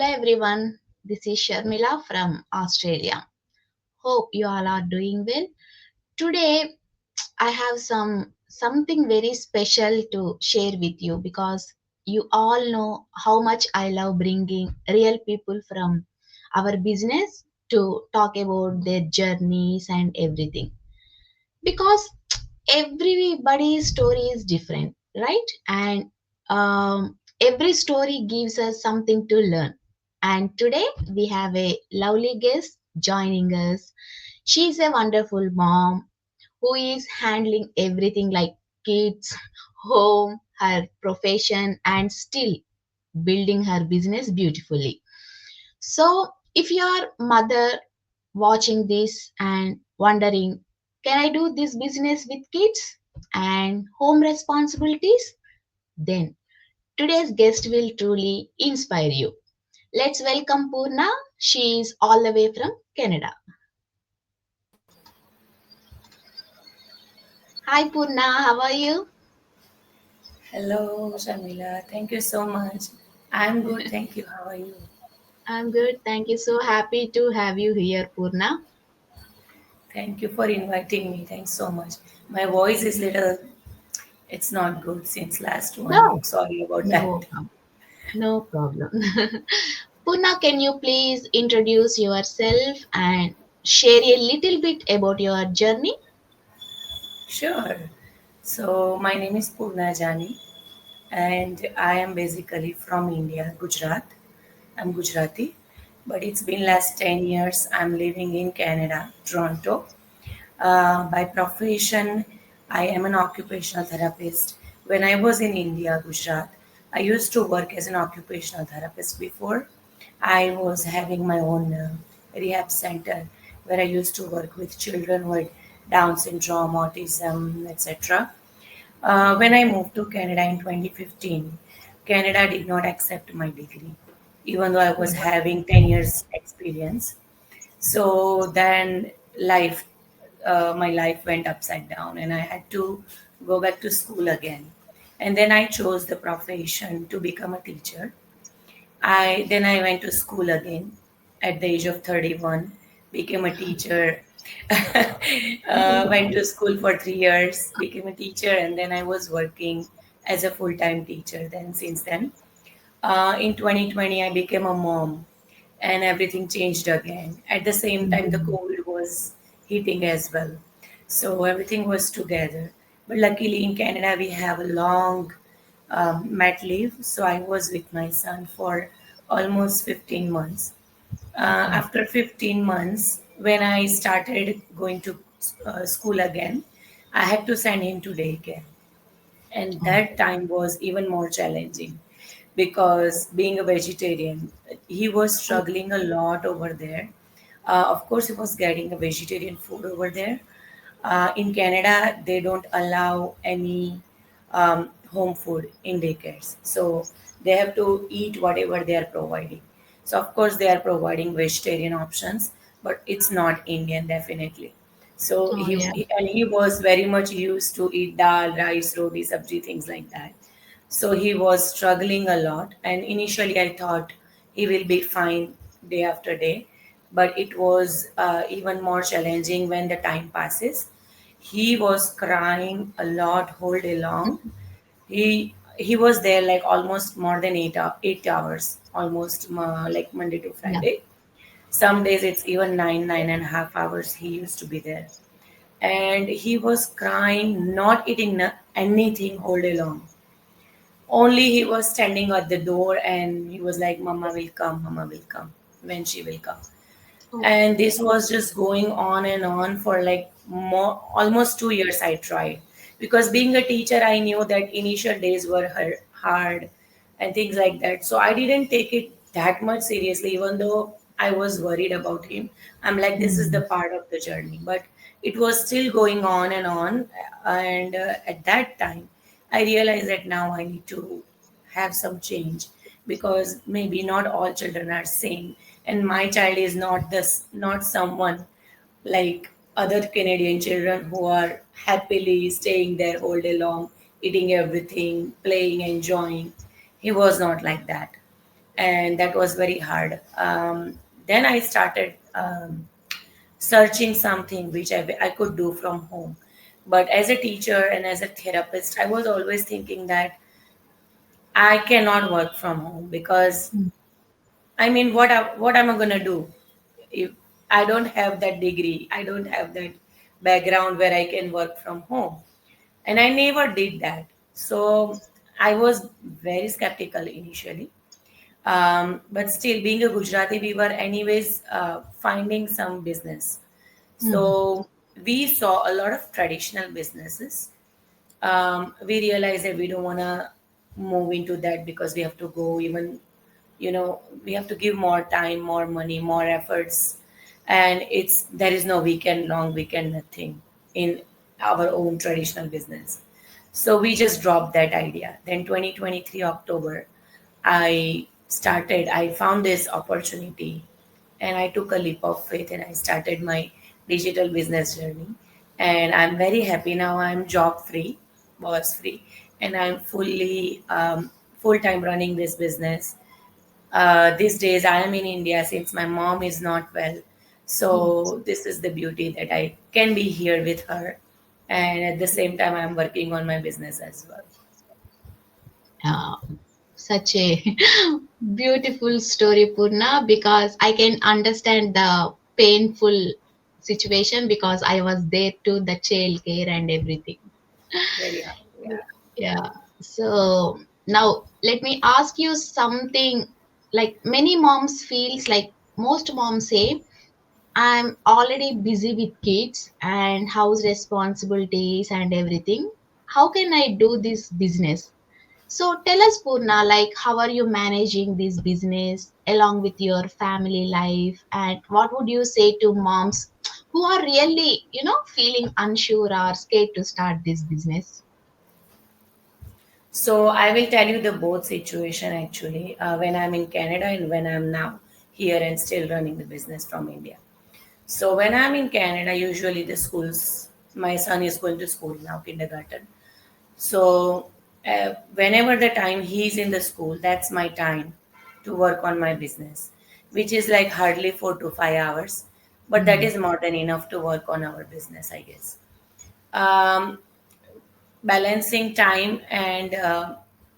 Hello everyone, this is Sharmila from Australia. Hope you all are doing well. Today I have something very special to share with you because you all know how much I love bringing real people from our business to talk about their journeys and everything. Because everybody's story is different, right? And every story gives us something to learn. And today we have a lovely guest joining us. She's a wonderful mom who is handling everything like kids, home, her profession, and still building her business beautifully. So, if you are mother watching this and wondering, can I do this business with kids and home responsibilities? Then today's guest will truly inspire you. Let's welcome Poorna. She is all the way from Canada. Hi Poorna, how are you? Hello, Shamila. Thank you so much. I'm good. Thank you. How are you? I'm good. Thank you. So happy to have you here, Poorna. Thank you for inviting me. Thanks so much. My voice is little, it's not good since last one No, week. Sorry about no that. problem. No problem. Poorna, can you please introduce yourself and share a little bit about your journey? Sure. So, my name is Poorna Jani, and I am basically from India, Gujarat. I'm Gujarati, but it's been last 10 years I'm living in Canada, Toronto. By profession, I am an occupational therapist. When I was in India, Gujarat, I used to work as an occupational therapist before. I was having my own rehab center where I used to work with children with Down syndrome, autism, etc. When I moved to Canada in 2015, Canada did not accept my degree, even though I was having 10 years experience. So then life, my life went upside down, and I had to go back to school again. And then I chose the profession to become a teacher. I went to school again at the age of 31, became a teacher. Went to school for 3 years, became a teacher, and then I was working as a full-time teacher. Then since then, in 2020, I became a mom, and everything changed again. At the same time, the COVID was hitting as well. So everything was together. But luckily, in Canada, we have a long mat leave. So I was with my son for almost 15 months. Okay. After 15 months, when I started going to school again, I had to send him to daycare. And Oh, that time was even more challenging because being a vegetarian, he was struggling a lot over there. Of course, he was getting a vegetarian food over there. In Canada, they don't allow any home food in daycares, so they have to eat whatever they are providing. So, of course, they are providing vegetarian options, but it's not Indian, definitely. So oh yeah. he was very much used to eat dal, rice, roti, sabji, things like that. So he was struggling a lot. And initially, I thought he will be fine day after day. But it was even more challenging when the time passes. He was crying a lot whole day long. He was there like almost more than 8 hours, almost like Monday to Yeah. Friday. Some days it's even 9.5 hours he used to be there. And he was crying, not eating anything whole day long. Only he was standing at the door and he was like, Mama will come, when she will come. Oh, And this was just going on and on for like more, almost 2 years I tried. Because being a teacher, I knew that initial days were hard and things like that. So I didn't take it that much seriously, even though I was worried about him. I'm like, this is the mm, part of the journey. But it was still going on and on. And at that time, I realized that now I need to have some change because maybe not all children are same, and my child is not someone like other Canadian children who are happily staying there all day long, eating everything, playing, enjoying. He was not like that. and that was very hard. Then I started searching something which I could do from home. But as a teacher and as a therapist, I was always thinking that I cannot work from home because Mm, I mean, what am I gonna do if I don't have that degree? I don't have that background where I can work from home, and I never did that. So I was very skeptical initially. But still, being a Gujarati, we were anyways finding some business. mm, So we saw a lot of traditional businesses. We realized that we don't want to move into that because we have to go even, we have to give more time, more money, more efforts, and it's there is no weekend, long weekend, nothing in our own traditional business. So we just dropped that idea. Then 2023 October, I found this opportunity, and I took a leap of faith and I started my digital business journey. And I'm very happy now. I'm job free, boss free, and I'm full time running this business. These days, I am in India since my mom is not well. yes. So, this is the beauty that I can be here with her. And at the same time, I'm working on my business as well. Uh, Such a beautiful story, Purna, because I can understand the painful situation because I was there too, the child care and everything. Very happy. Yeah. Yeah. So now let me ask you something. Like many moms feels like most moms say, I'm already busy with kids and house responsibilities and everything. How can I do this business? So tell us, Purna, like how are you managing this business along with your family life, and what would you say to moms who are really, feeling unsure or scared to start this business? So I will tell you the both situation actually when I'm in Canada and when I'm now here and still running the business from India. So when I'm in Canada, usually the schools, my son is going to school now, kindergarten. So whenever the time he's in the school, that's my time to work on my business, which is like hardly 4 to 5 hours, but that Mm, is more than enough to work on our business, I guess. Um, Balancing time and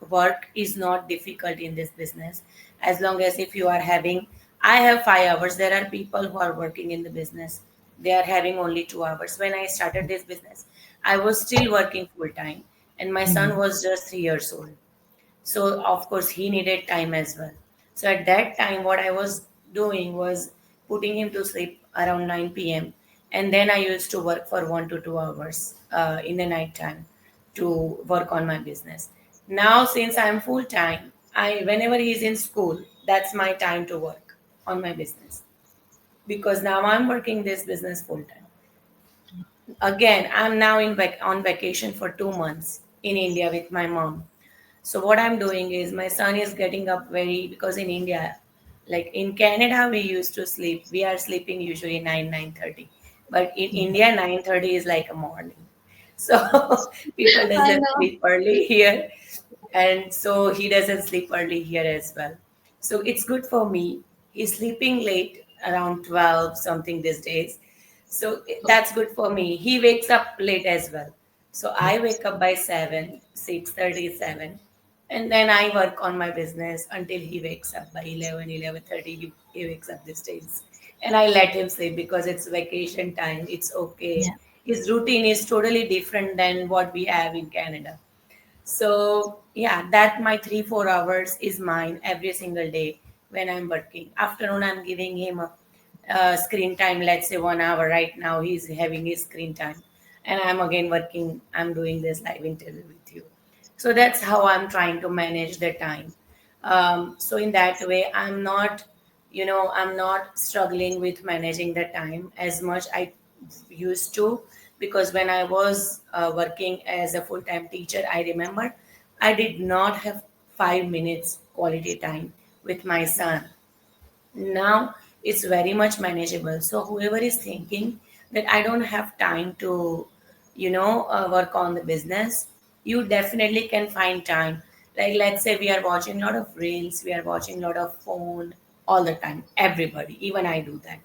work is not difficult in this business as long as if you are having I have 5 hours. There are people who are working in the business, they are having only 2 hours. When I started this business, I was still working full time and my son mm, was just 3 years old, so of course he needed time as well. So at that time what I was doing was putting him to sleep around 9 p.m. and then I used to work for 1 to 2 hours in the night time to work on my business. Now since I'm full time, I whenever he's in school, that's my time to work on my business because now I'm working this business full time. Again, I'm now on vacation for 2 months in India with my mom. So what I'm doing is my son is getting up very because in India, like in Canada, we used to sleep. We are sleeping usually 9:30, but in yeah. India 9:30 is like a morning. So people I doesn't know. sleep early here, and so he doesn't sleep early here as well. So it's good for me. He's sleeping late around 12 something these days. So that's good for me. He wakes up late as well. So I Yes. wake up by 7, 6:37, and then I work on my business until he wakes up by 11:30. He wakes up these days. And I let him sleep because it's vacation time. It's okay. Yeah. His routine is totally different than what we have in Canada. So yeah, that my 3 4 hours is mine every single day when I'm working. Afternoon, I'm giving him a screen time. Let's say 1 hour. Right now, he's having his screen time, and I'm again working. I'm doing this live interview with you. So that's how I'm trying to manage the time. So in that way, I'm not struggling with managing the time as much I used to, because when I was working as a full-time teacher, I remember I did not have 5 minutes quality time with my son. Now it's very much manageable. So whoever is thinking that I don't have time to work on the business, you definitely can find time. Like let's say we are watching a lot of reels, we are watching a lot of phone all the time. Everybody, even I do that.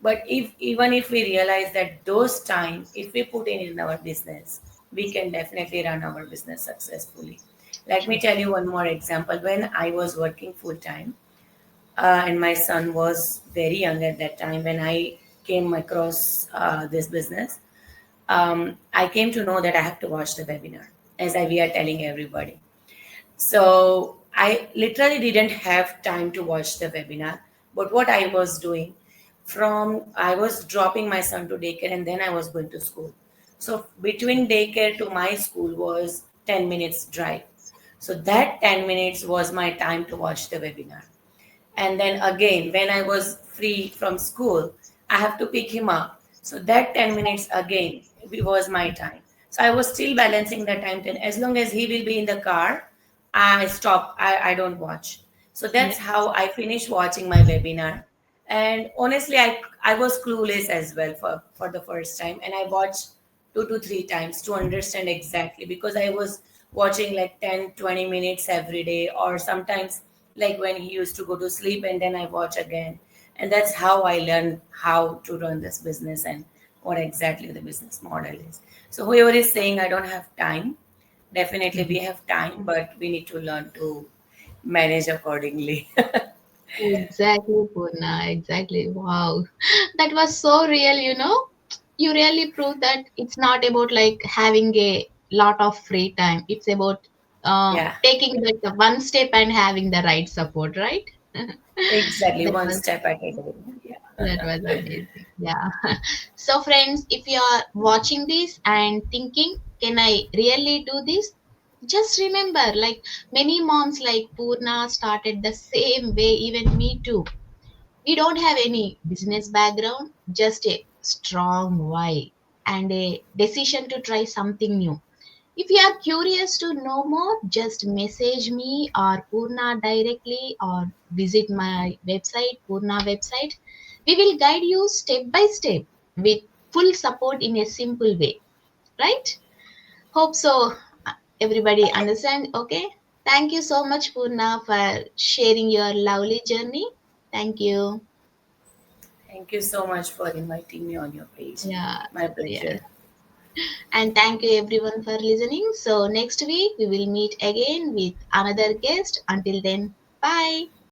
But if even if we realize that those time, if we put in our business, we can definitely run our business successfully. Let me True. tell you one more example. When I was working full time, and my son was very young at that time when I came across this business, I came to know that I have to watch the webinar, as we are telling everybody. So I literally didn't have time to watch the webinar. But what I was doing, from I was dropping my son to daycare and then I was going to school. So between daycare to my school was 10 minutes drive. So that 10 minutes was my time to watch the webinar. And then again, when I was free from school, I have to pick him up. So that 10 minutes again was my time. So I was still balancing the time. 10. As long as he will be in the car, I stop. I don't watch. So that's Yes. how I finished watching my webinar. And honestly, I was clueless as well for the first time. And I watched 2 to 3 times to understand exactly, because I was watching like 10, 20 minutes every day, or sometimes like when he used to go to sleep and then I watch again. And that's how I learned how to run this business and what exactly the business model is. So whoever is saying I don't have time, definitely we have time, but we need to learn to manage accordingly. Exactly, Poorna. Exactly. Wow. That was so real, you know. You really proved that it's not about like having a lot of free time. It's about Yeah, taking that one step and having the right support, right? exactly. That One was step at a time. Yeah. that was amazing. Yeah. So friends, if you are watching this and thinking, can I really do this? Just remember, like many moms like Poorna started the same way, even me too. We don't have any business background, just a strong why and a decision to try something new. If you are curious to know more, just message me or Poorna directly or visit my website, Poorna website. We will guide you step by step with full support in a simple way, right? Hope so. Everybody understand? Okay. Thank you so much, Poorna, for sharing your lovely journey. Thank you. Thank you so much for inviting me on your page. Yeah, My yeah. pleasure. And thank you everyone for listening. So next week we will meet again with another guest. Until then, bye.